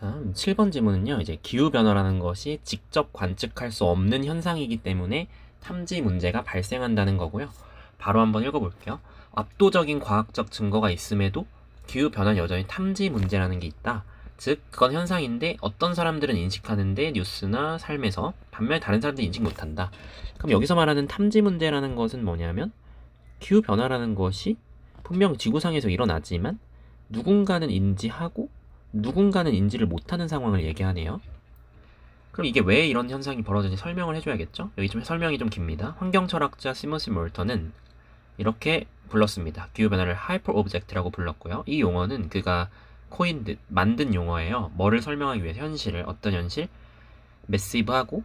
자, 7번 질문은요. 이제 기후변화라는 것이 직접 관측할 수 없는 현상이기 때문에 탐지 문제가 발생한다는 거고요. 바로 한번 읽어볼게요. 압도적인 과학적 증거가 있음에도 기후변화는 여전히 탐지 문제라는 게 있다. 즉, 그건 현상인데 어떤 사람들은 인식하는데 뉴스나 삶에서 반면에 다른 사람들이 인식 못한다. 그럼 여기서 말하는 탐지 문제라는 것은 뭐냐면 기후변화라는 것이 분명 지구상에서 일어나지만 누군가는 인지하고 누군가는 인지를 못하는 상황을 얘기하네요. 그럼 이게 왜 이런 현상이 벌어지는지 설명을 해줘야겠죠? 여기 좀 설명이 좀 깁니다. 환경철학자 시머스 몰턴은 이렇게 불렀습니다. 기후변화를 하이퍼 오브젝트라고 불렀고요. 이 용어는 그가 만든 용어예요. 뭐를 설명하기 위해서 현실을, 어떤 현실? 매시브하고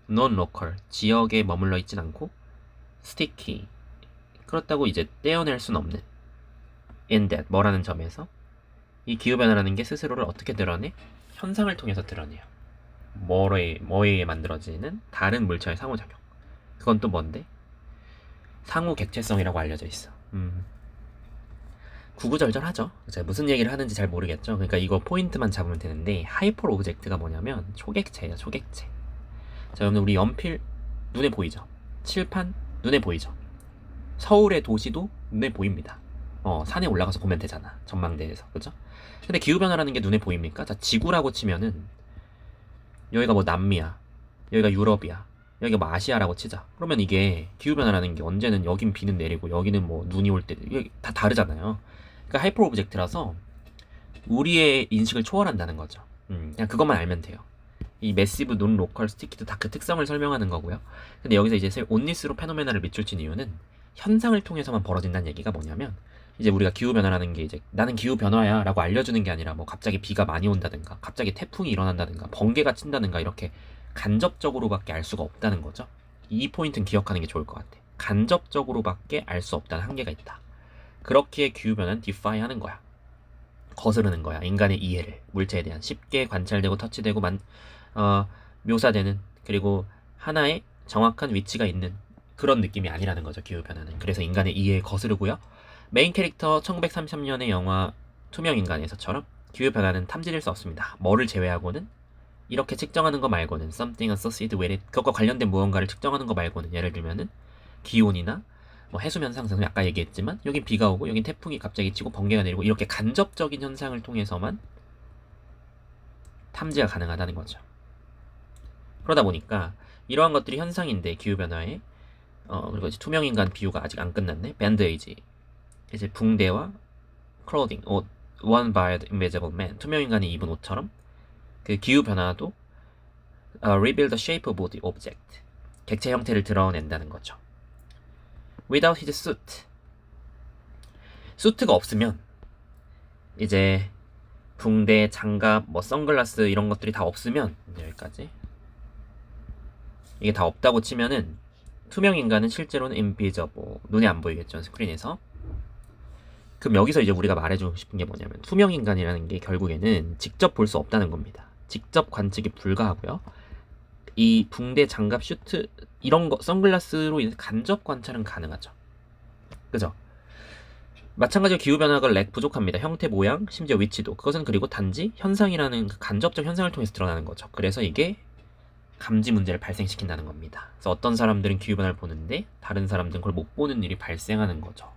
non local, 지역에 머물러 있진 않고 sticky, 그렇다고 이제 떼어낼 순 없는 in that, 뭐라는 점에서 이 기후변화라는 게 스스로를 어떻게 드러내? 현상을 통해서 드러내요. 뭐에 의해 만들어지는 다른 물체의 상호작용. 그건 또 뭔데? 상호 객체성이라고 알려져 있어. 구구절절하죠. 제가 무슨 얘기를 하는지 잘 모르겠죠. 그러니까 이거 포인트만 잡으면 되는데 하이퍼 오브젝트가 뭐냐면 초객체예요. 초객체. 자, 여러분 우리 연필 눈에 보이죠? 칠판 눈에 보이죠? 서울의 도시도 눈에 보입니다. 산에 올라가서 보면 되잖아. 전망대에서. 그죠? 근데 기후변화라는 게 눈에 보입니까? 자, 지구라고 치면은 여기가 뭐 남미야, 여기가 유럽이야, 여기가 뭐 아시아라고 치자. 그러면 이게 기후변화라는 게 언제는 여긴 비는 내리고 여기는 뭐 눈이 올 때 이게 다 다르잖아요. 그러니까 하이퍼 오브젝트라서 우리의 인식을 초월한다는 거죠. 그냥 그것만 알면 돼요. 이 매시브 논 로컬 스티키도 다 그 특성을 설명하는 거고요. 근데 여기서 이제 온니스로 페노메나를 밑줄 친 이유는 현상을 통해서만 벌어진다는 얘기가 뭐냐면 이제 우리가 기후변화라는 게 이제 나는 기후변화야 라고 알려주는 게 아니라 뭐 갑자기 비가 많이 온다든가 갑자기 태풍이 일어난다든가 번개가 친다든가 이렇게 간접적으로밖에 알 수가 없다는 거죠. 이 포인트는 기억하는 게 좋을 것 같아. 간접적으로밖에 알 수 없다는 한계가 있다. 그렇기에 기후변화는 디파이 하는 거야. 거스르는 거야. 인간의 이해를, 물체에 대한 쉽게 관찰되고 터치되고 묘사되는, 그리고 하나의 정확한 위치가 있는 그런 느낌이 아니라는 거죠. 기후변화는. 그래서 인간의 이해에 거스르고요. 메인 캐릭터 1933년의 영화 투명인간에서처럼 기후변화는 탐지될 수 없습니다. 뭐를 제외하고는 이렇게 측정하는 거 말고는 something associated with it, 그것과 관련된 무언가를 측정하는 거 말고는 예를 들면은 기온이나 뭐 해수면 상승, 아까 얘기했지만 여긴 비가 오고 여긴 태풍이 갑자기 치고 번개가 내리고 이렇게 간접적인 현상을 통해서만 탐지가 가능하다는 거죠. 그러다 보니까 이러한 것들이 현상인데 기후변화에 그리고 이제 투명인간 비유가 아직 안 끝났네. 밴드에이지, 이제 붕대와 클로딩, 옷, one by the invisible man, 투명인간이 입은 옷처럼 그 기후변화도 reveal the shape of the object, 객체 형태를 드러낸다는 거죠. Without his suit, 수트가 없으면 이제 붕대, 장갑, 뭐 선글라스 이런 것들이 다 없으면 여기까지 이게 다 없다고 치면은 투명인간은 실제로는 invisible, 눈에 안 보이겠죠, 스크린에서. 그럼 여기서 이제 우리가 말해주고 싶은 게 뭐냐면 투명인간이라는 게 결국에는 직접 볼 수 없다는 겁니다. 직접 관측이 불가하고요. 이 붕대, 장갑, 슈트 이런 거, 선글라스로 인해 간접 관찰은 가능하죠. 그죠? 마찬가지로 기후변화가 렉 부족합니다. 형태, 모양, 심지어 위치도. 그것은 그리고 단지 현상이라는 그 간접적 현상을 통해서 드러나는 거죠. 그래서 이게 감지 문제를 발생시킨다는 겁니다. 그래서 어떤 사람들은 기후변화를 보는데 다른 사람들은 그걸 못 보는 일이 발생하는 거죠.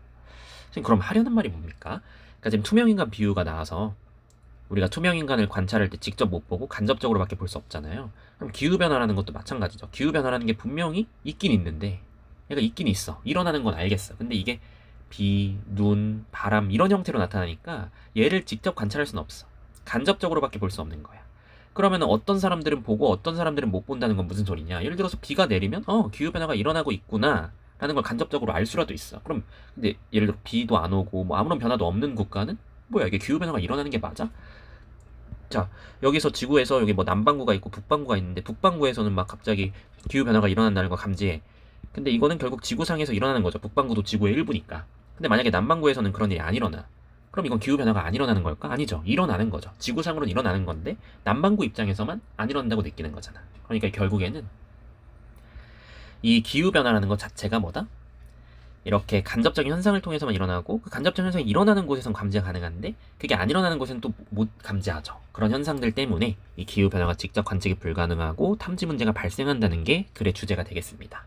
그럼 하려는 말이 뭡니까? 그러니까 지금 투명인간 비유가 나와서 우리가 투명인간을 관찰할 때 직접 못 보고 간접적으로밖에 볼 수 없잖아요. 그럼 기후변화라는 것도 마찬가지죠. 기후변화라는 게 분명히 있긴 있는데 얘가 있긴 있어. 일어나는 건 알겠어. 근데 이게 비, 눈, 바람 이런 형태로 나타나니까 얘를 직접 관찰할 수는 없어. 간접적으로밖에 볼 수 없는 거야. 그러면 어떤 사람들은 보고 어떤 사람들은 못 본다는 건 무슨 소리냐? 예를 들어서 비가 내리면 기후변화가 일어나고 있구나 라는 걸 간접적으로 알 수라도 있어. 그럼 근데 예를 들어 비도 안 오고 뭐 아무런 변화도 없는 국가는 뭐야, 이게 기후변화가 일어나는 게 맞아? 자, 여기서 지구에서 여기 뭐 남반구가 있고 북반구가 있는데 북반구에서는 막 갑자기 기후변화가 일어난다는 걸 감지해. 근데 이거는 결국 지구상에서 일어나는 거죠. 북반구도 지구의 일부니까. 근데 만약에 남반구에서는 그런 일이 안 일어나. 그럼 이건 기후변화가 안 일어나는 걸까? 아니죠. 일어나는 거죠. 지구상으로는 일어나는 건데 남반구 입장에서만 안 일어난다고 느끼는 거잖아. 그러니까 결국에는 이 기후변화라는 것 자체가 뭐다? 이렇게 간접적인 현상을 통해서만 일어나고 그 간접적 현상이 일어나는 곳에선 감지가 가능한데 그게 안 일어나는 곳은 또 못 감지하죠. 그런 현상들 때문에 이 기후변화가 직접 관측이 불가능하고 탐지 문제가 발생한다는 게 글의 주제가 되겠습니다.